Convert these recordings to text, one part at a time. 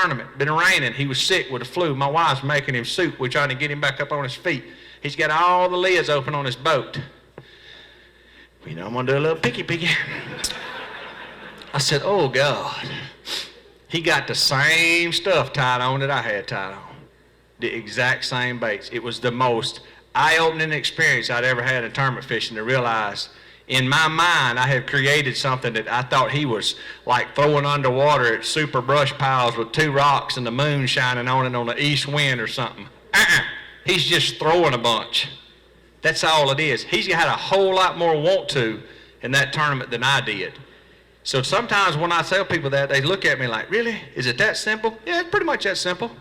tournament. Been raining. He was sick with the flu. My wife's making him soup. We're trying to get him back up on his feet. He's got all the lids open on his boat. You know, I'm going to do a little picky. I said, oh, God. He got the same stuff tied on that I had tied on. The exact same baits. It was the most eye-opening experience I'd ever had in tournament fishing to realize in my mind I had created something that I thought he was like throwing underwater at super brush piles with 2 rocks and the moon shining on it on the east wind or something. He's just throwing a bunch. That's all it is. He's had a whole lot more want to in that tournament than I did. So sometimes when I tell people that, they look at me like, really? Is it that simple? Yeah, it's pretty much that simple.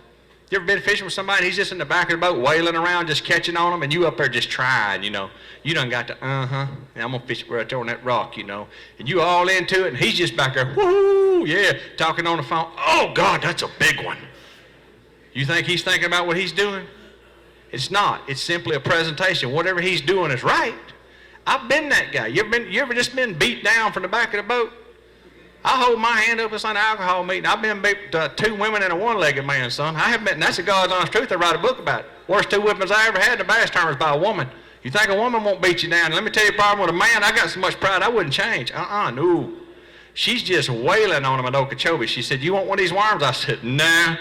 You ever been fishing with somebody and he's just in the back of the boat wailing around, just catching on them, and you up there just trying, you know. You done got to, and I'm going to fish right there on that rock, you know. And you all into it, and he's just back there, woo, yeah, talking on the phone. Oh, God, that's a big one. You think he's thinking about what he's doing? It's not. It's simply a presentation. Whatever he's doing is right. I've been that guy. You ever just been beat down from the back of the boat? I hold my hand up at an alcohol meeting. I've been beat 2 women and a one-legged man, son. I have been, and that's the God's honest truth. I write a book about it. Worst 2 whippings I ever had in the bass tournament was by a woman. You think a woman won't beat you down? Let me tell you the problem with a man. I got so much pride I wouldn't change. No. She's just wailing on him at Okeechobee. She said, you want one of these worms? I said, nah,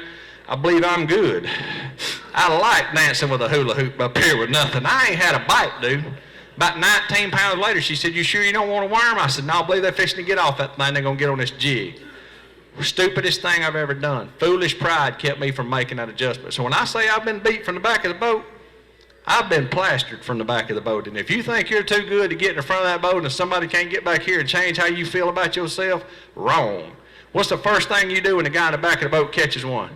I believe I'm good. I like dancing with a hula hoop up here with nothing. I ain't had a bite, dude. About 19 pounds later, she said, you sure you don't want a worm? I said, no, I believe they're fixing to get off that thing. They're going to get on this jig. Stupidest thing I've ever done. Foolish pride kept me from making that adjustment. So when I say I've been beat from the back of the boat, I've been plastered from the back of the boat. And if you think you're too good to get in the front of that boat and somebody can't get back here and change how you feel about yourself, wrong. What's the first thing you do when the guy in the back of the boat catches one?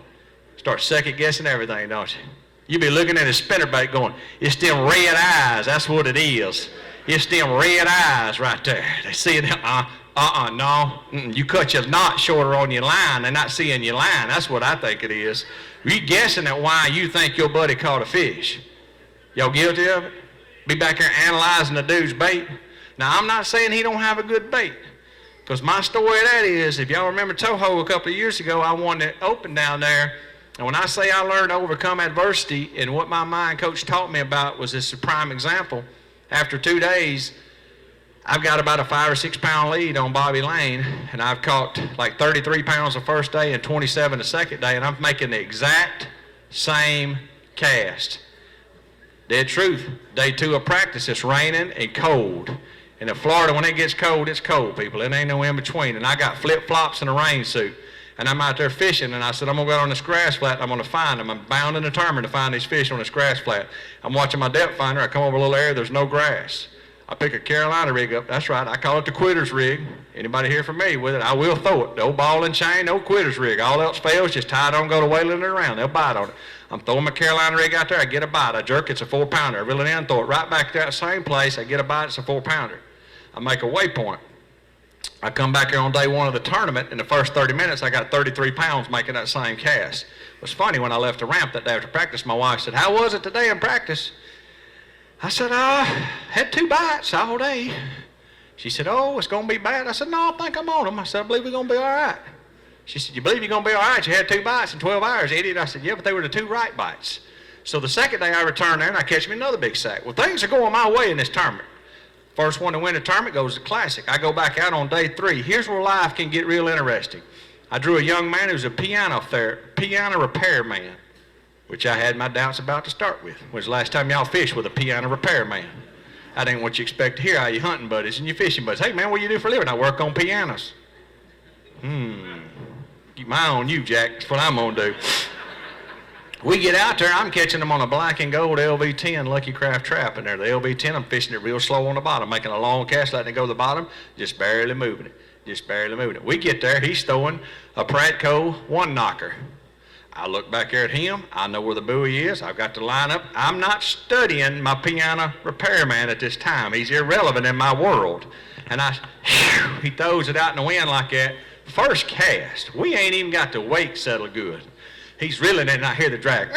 Start second guessing everything, don't you? You be looking at his spinnerbait going, it's them red eyes, that's what it is. It's them red eyes right there. They see it, no. You cut your knot shorter on your line, they're not seeing your line. That's what I think it is. You guessing at why you think your buddy caught a fish. Y'all guilty of it? Be back there analyzing the dude's bait. Now, I'm not saying he don't have a good bait. Because my story of that is, if y'all remember Toho a couple of years ago, I won the Open down there. And when I say I learned to overcome adversity, and what my mind coach taught me about was this prime example. After 2 days, I've got about a 5 or 6 pound lead on Bobby Lane, and I've caught like 33 pounds the first day and 27 the second day, and I'm making the exact same cast. Dead truth. Day 2 of practice, it's raining and cold. And in Florida, when it gets cold, it's cold, people. It ain't no in between. And I got flip-flops and a rain suit. And I'm out there fishing, and I said, I'm going to go out on this grass flat, and I'm going to find them. I'm bound and determined to find these fish on this grass flat. I'm watching my depth finder. I come over a little area, there's no grass. I pick a Carolina rig up. That's right, I call it the quitter's rig. Anybody here familiar with it? I will throw it. No ball and chain, no quitter's rig. All else fails, just tie it on, go to wailing it around. They'll bite on it. I'm throwing my Carolina rig out there, I get a bite. I jerk, it's a 4-pounder. I reel it in, throw it right back to that same place. I get a bite, it's a 4-pounder. I make a waypoint. I come back here on day 1 of the tournament. In the first 30 minutes, I got 33 pounds making that same cast. It was funny, when I left the ramp that day after practice, my wife said, how was it today in practice? I said, had 2 bites all day. She said, oh, it's going to be bad. I said, no, I think I'm on them. I said, I believe we're going to be all right. She said, you believe you're going to be all right? You had 2 bites in 12 hours, idiot. I said, yeah, but they were the 2 right bites. So the second day I returned there, and I catch me another big sack. Well, things are going my way in this tournament. First one to win the tournament goes to Classic. I go back out on day 3. Here's where life can get real interesting. I drew a young man who's a piano repair man, which I had my doubts about to start with. When's the last time y'all fished with a piano repair man? That ain't what you expect to hear out of your hunting buddies and your fishing buddies. Hey, man, what do you do for a living? I work on pianos. Keep my eye on you, Jack. That's what I'm going to do. We get out there, I'm catching them on a black and gold LV10 Lucky Craft trap in there. The LV10, I'm fishing it real slow on the bottom, making a long cast, letting it go to the bottom, just barely moving it. We get there, he's throwing a Pratco 1-knocker. I look back there at him, I know where the buoy is, I've got the line up. I'm not studying my piano repairman at this time. He's irrelevant in my world. And he throws it out in the wind like that. First cast, we ain't even got the wake settled good. He's reeling it, and I hear the drag.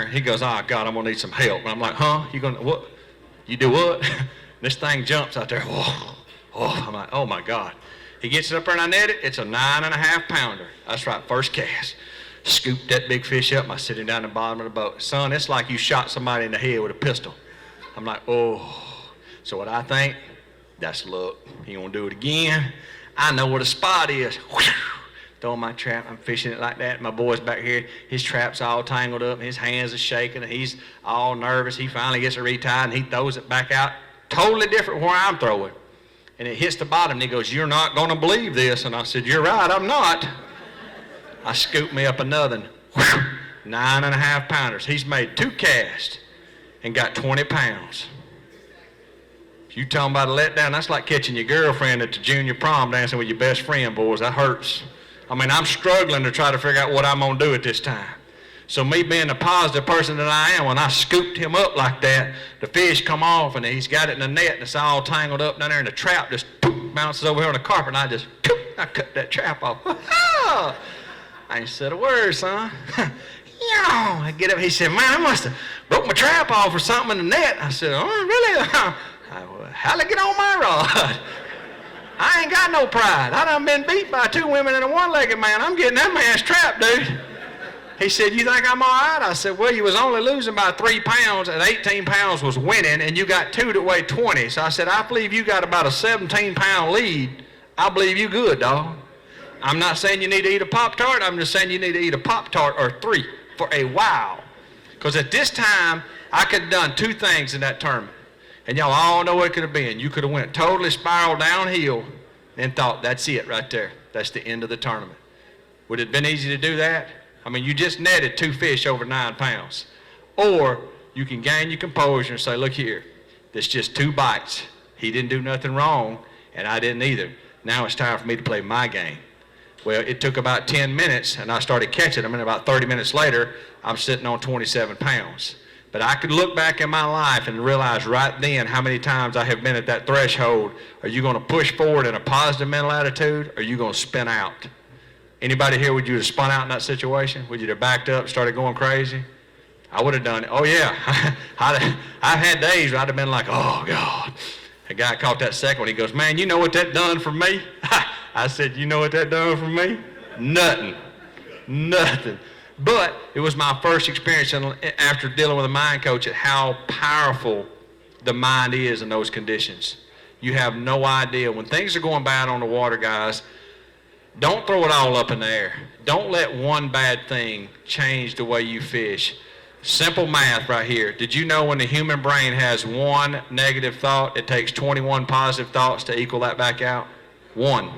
He goes, oh, God, I'm going to need some help. And I'm like, huh? You going to, what? You do what? This thing jumps out there. Whoa. Oh, I'm like, oh, my God. He gets it up there, and I net it. It's a 9.5 pounder. That's right, first cast. scooped that big fish up, and I sit him down the bottom of the boat. Son, it's like you shot somebody in the head with a pistol. I'm like, oh. So what I think, that's luck. He gonna do it again. I know where the spot is. Throw my trap, I'm fishing it like that. My boy's back here, his trap's all tangled up, his hands are shaking, and he's all nervous. He finally gets it retied, and he throws it back out, totally different from where I'm throwing. And it hits the bottom, and he goes, you're not gonna believe this. And I said, you're right, I'm not. I scooped me up another 9.5 pounders. He's made 2 casts and got 20 pounds. You talking about a letdown, that's like catching your girlfriend at the junior prom dancing with your best friend, boys. That hurts. I mean, I'm struggling to try to figure out what I'm going to do at this time. So me being the positive person that I am, when I scooped him up like that, the fish come off and he's got it in the net and it's all tangled up down there and the trap just bounces over here on the carpet and I cut that trap off. I ain't said a word, son. I get up, he said, man, I must have broke my trap off or something in the net. I said, oh, really? How'd I get on my rod? I ain't got no pride. I done been beat by 2 women and a one-legged man. I'm getting that man's trap, dude. He said, you think I'm all right? I said, well, you was only losing by 3 pounds and 18 pounds was winning, and you got 2 that weigh 20. So I said, I believe you got about a 17-pound lead. I believe you good, dog. I'm not saying you need to eat a Pop-Tart. I'm just saying you need to eat a Pop-Tart or 3 for a while. Because at this time, I could have done 2 things in that tournament. And y'all all know what it could have been. You could have went totally spiraled downhill and thought, that's it right there. That's the end of the tournament. Would it have been easy to do that? I mean, you just netted 2 fish over 9 pounds. Or you can gain your composure and say, look here, that's just 2 bites. He didn't do nothing wrong, and I didn't either. Now it's time for me to play my game. Well, it took about 10 minutes, and I started catching them, and about 30 minutes later, I'm sitting on 27 pounds. But I could look back in my life and realize right then how many times I have been at that threshold. Are you going to push forward in a positive mental attitude, or are you going to spin out? Anybody here, would you have spun out in that situation? Would you have backed up, started going crazy? I would have done it. Oh, yeah. I've had days where I'd have been like, oh, God. A guy caught that second one. He goes, man, you know what that done for me? I said, you know what that done for me? Nothing. Nothing. But it was my first experience after dealing with a mind coach at how powerful the mind is in those conditions. You have no idea. When things are going bad on the water, guys, don't throw it all up in the air. Don't let one bad thing change the way you fish. Simple math right here. Did you know when the human brain has 1 negative thought, it takes 21 positive thoughts to equal that back out? 1.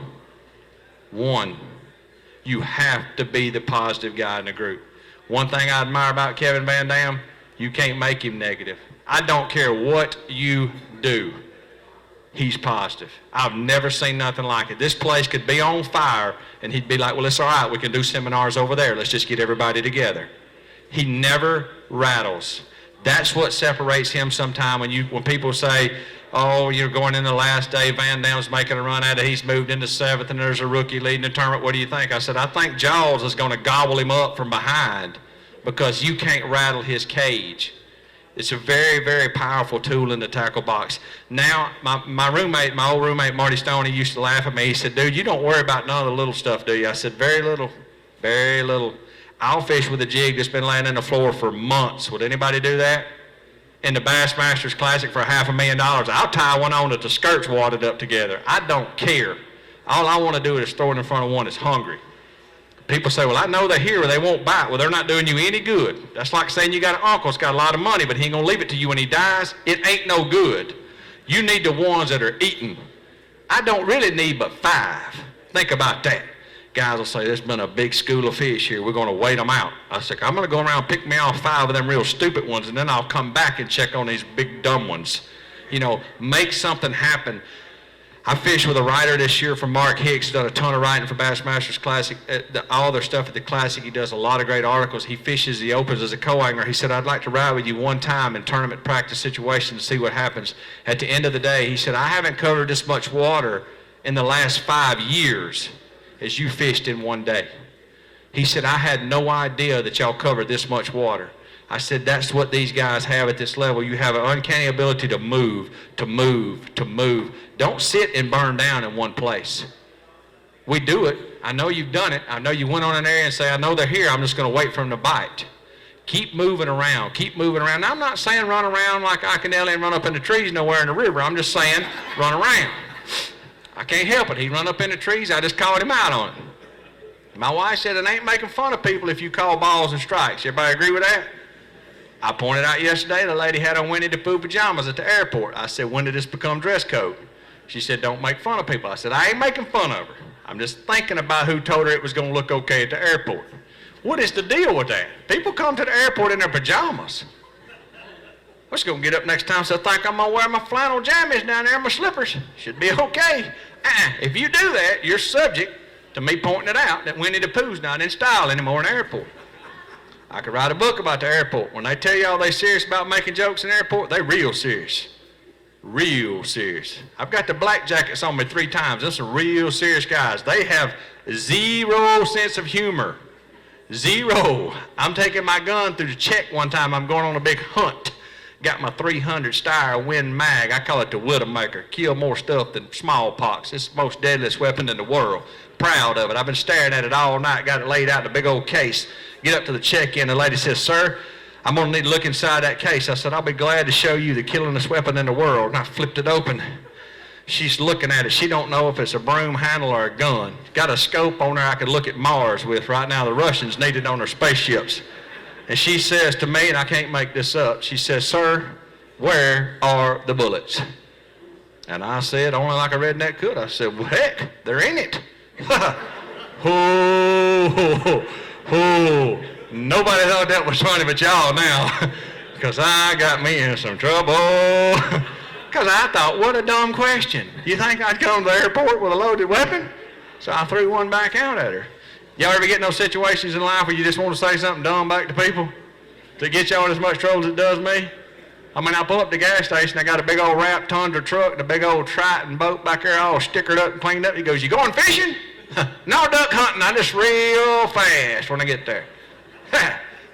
You have to be the positive guy in the group. One thing I admire about Kevin Van Dam, you can't make him negative. I don't care what you do. He's positive. I've never seen nothing like it. This place could be on fire, and he'd be like, well, it's all right. We can do seminars over there. Let's just get everybody together. He never rattles. That's what separates him sometime when people say, oh, you're going in the last day, Van Dam's making a run at it, he's moved into 7th, and there's a rookie leading the tournament. What do you think? I said, I think Jaws is going to gobble him up from behind because you can't rattle his cage. It's a very, very powerful tool in the tackle box. Now, my old roommate, Marty Stone, he used to laugh at me. He said, dude, you don't worry about none of the little stuff, do you? I said, very little, very little. I'll fish with a jig that's been laying on the floor for months. Would anybody do that? In the Bass Masters Classic for $500,000, I'll tie one on that the skirt's wadded up together. I don't care. All I want to do is throw it in front of one that's hungry. People say, well, I know they're here or they won't bite. Well, they're not doing you any good. That's like saying you got an uncle that's got a lot of money, but he ain't going to leave it to you when he dies. It ain't no good. You need the ones that are eating. I don't really need but 5. Think about that. Guys will say, there's been a big school of fish here. We're going to wait them out. I said, I'm going to go around and pick me off 5 of them real stupid ones, and then I'll come back and check on these big dumb ones. You know, make something happen. I fished with a writer this year from Mark Hicks, done a ton of writing for Bass Masters Classic. All their stuff at the Classic, he does a lot of great articles. He fishes the opens as a co-angler. He said, I'd like to ride with you one time in tournament practice situations to see what happens. At the end of the day, he said, I haven't covered this much water in the last 5 years as you fished in one day. He said, I had no idea that y'all covered this much water. I said, that's what these guys have at this level. You have an uncanny ability to move, to move, to move. Don't sit and burn down in one place. We do it. I know you've done it. I know you went on an area and say, I know they're here. I'm just going to wait for them to bite. Keep moving around. Keep moving around. Now, I'm not saying run around like Iconelli and run up in the trees nowhere in the river. I'm just saying run around. I can't help it. He run up in the trees. I just called him out on it. My wife said it ain't making fun of people if you call balls and strikes. Everybody agree with that? I pointed out yesterday the lady had on Winnie the Pooh pajamas at the airport. I said, when did this become dress code? She said, don't make fun of people. I said, I ain't making fun of her. I'm just thinking about who told her it was going to look okay at the airport. What is the deal with that? People come to the airport in their pajamas. I'm just going to get up next time so I think I'm going to wear my flannel jammies down there and my slippers. Should be okay. If you do that, you're subject to me pointing it out that Winnie the Pooh's not in style anymore in the airport. I could write a book about the airport. When they tell y'all they serious about making jokes in the airport, they real serious. Real serious. I've got the black jackets on me 3 times. Those are real serious guys. They have zero sense of humor. Zero. I'm taking my gun through the check one time. I'm going on a big hunt. Got my 300 Steyr Win Mag. I call it the Widowmaker. Kill more stuff than smallpox. It's the most deadliest weapon in the world. Proud of it. I've been staring at it all night. Got it laid out in a big old case. Get up to the check-in. The lady says, sir, I'm going to need to look inside that case. I said, I'll be glad to show you the killingest weapon in the world. And I flipped it open. She's looking at it. She don't know if it's a broom handle or a gun. Got a scope on there I could look at Mars with. Right now the Russians need it on their spaceships. And she says to me, and I can't make this up, she says, sir, where are the bullets? And I said, only like a redneck could. I said, well, heck, they're in it. Nobody thought that was funny but y'all now. Because I got me in some trouble. Because I thought, what a dumb question. You think I'd come to the airport with a loaded weapon? So I threw one back out at her. Y'all ever get in those situations in life where you just want to say something dumb back to people to get y'all in as much trouble as it does me? I mean, I pull up to the gas station, I got a big old wrap Tundra truck and a big old Triton boat back there all stickered up and cleaned up. He goes, you going fishing? No, duck hunting. I just real fast when I get there.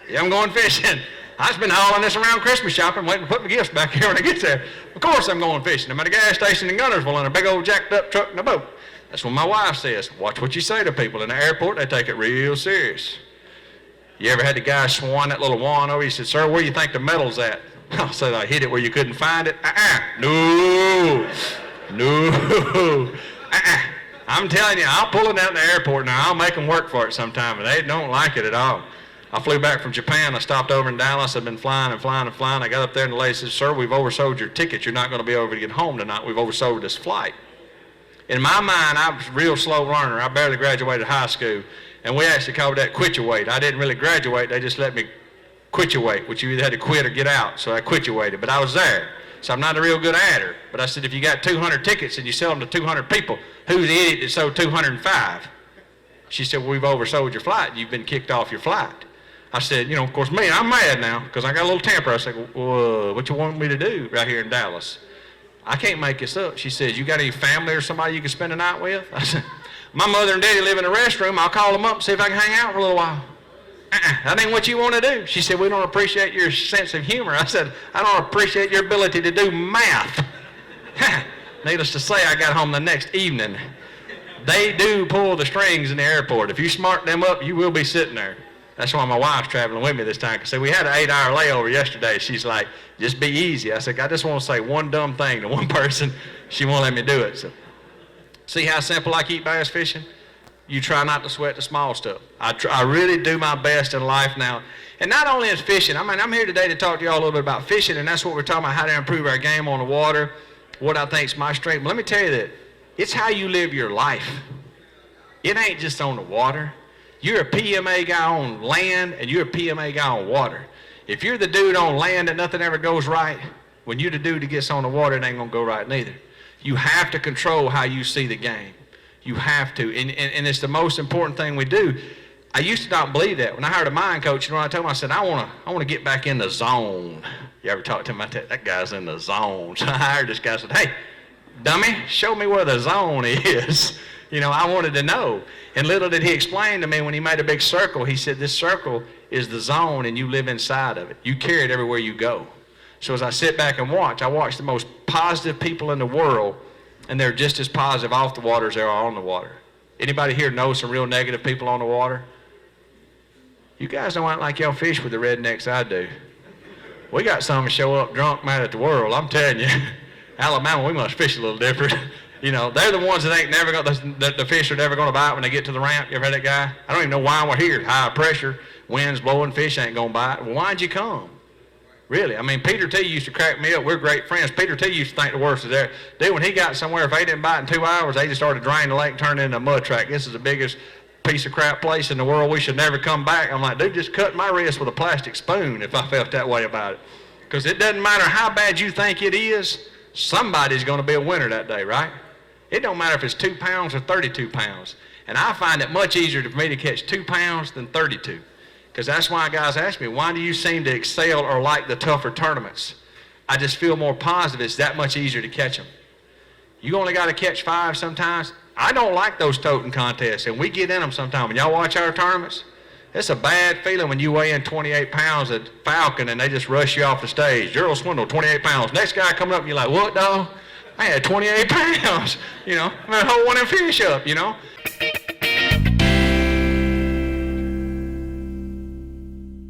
Yeah, I'm going fishing. I just been hauling this around Christmas shopping, waiting to put my gifts back here when I get there. Of course I'm going fishing. I'm at a gas station in Gunnersville in a big old jacked up truck and a boat. That's what my wife says. Watch what you say to people. In the airport, they take it real serious. You ever had the guy swan that little wand over? He said, sir, where do you think the metal's at? I said, I hit it where you couldn't find it. No. I'm telling you, I'll pull it down the airport now. I'll make them work for it sometime, but they don't like it at all. I flew back from Japan. I stopped over in Dallas. I've been flying. I got up there and the lady said, sir, we've oversold your ticket. You're not going to be able to get home tonight. We've oversold this flight. In my mind, I was a real slow learner. I barely graduated high school, and we actually called that quit-your-wait. I didn't really graduate. They just let me quit-your-wait, which you either had to quit or get out, so I quit-your-waited, but I was there. So I'm not a real good adder. But I said, if you got 200 tickets and you sell them to 200 people, who's the idiot that sold 205? She said, well, we've oversold your flight. You've been kicked off your flight. I said, you know, of course, me, I'm mad now because I got a little temper. I said, well, what you want me to do right here in Dallas? I can't make this up. She says, you got any family or somebody you can spend the night with? I said, my mother and daddy live in the restroom. I'll call them up and see if I can hang out for a little while. That ain't what you want to do. She said, we don't appreciate your sense of humor. I said, I don't appreciate your ability to do math. Needless to say, I got home the next evening. They do pull the strings in the airport. If you smart them up, you will be sitting there. That's why my wife's traveling with me this time. Because we had an 8-hour layover yesterday. She's like, just be easy. I said, I just want to say one dumb thing to one person. She won't let me do it. So, see how simple I keep bass fishing? You try not to sweat the small stuff. I really do my best in life now. And not only is fishing, I mean, I'm here today to talk to you all a little bit about fishing, and that's what we're talking about, how to improve our game on the water, what I think is my strength. But let me tell you that it's how you live your life. It ain't just on the water. You're a PMA guy on land, and you're a PMA guy on water. If you're the dude on land that nothing ever goes right, when you're the dude that gets on the water, it ain't going to go right neither. You have to control how you see the game. You have to, and it's the most important thing we do. I used to not believe that. When I hired a mind coach, you know what I told him? I said, I want to get back in the zone. You ever talk to him about that? That guy's in the zone. So I hired this guy. I said, hey, dummy, show me where the zone is. You know, I wanted to know. And little did he explain to me when he made a big circle, he said, this circle is the zone and you live inside of it. You carry it everywhere you go. So as I sit back and watch, I watch the most positive people in the world, and they're just as positive off the water as they are on the water. Anybody here know some real negative people on the water? You guys don't act like y'all fish with the rednecks I do. We got some that show up drunk, mad at the world. I'm telling you, Alabama, we must fish a little different. You know, they're the ones that ain't never going the fish are never going to bite when they get to the ramp. You ever heard that guy? I don't even know why we're here. High pressure, winds blowing, fish ain't going to bite. Well, why'd you come? Really? I mean, Peter T. used to crack me up. We're great friends. Peter T. used to think the worst is there. Dude, when he got somewhere, if they didn't bite in 2 hours, they just started draining the lake and turning it into a mud track. This is the biggest piece of crap place in the world. We should never come back. I'm like, dude, just cut my wrist with a plastic spoon if I felt that way about it. Because it doesn't matter how bad you think it is, somebody's going to be a winner that day, right? It don't matter if it's 2 pounds or 32 pounds. And I find it much easier for me to catch 2 pounds than 32. Because that's why guys ask me, why do you seem to excel or like the tougher tournaments? I just feel more positive. It's that much easier to catch them. You only got to catch 5 sometimes. I don't like those toting contests, and we get in them sometimes. When y'all watch our tournaments, it's a bad feeling when you weigh in 28 pounds at Falcon and they just rush you off the stage. Gerald Swindle, 28 pounds. Next guy coming up and you're like, what, dog? I had 28 pounds. You know, I'm going to hold one of them fish up, you know.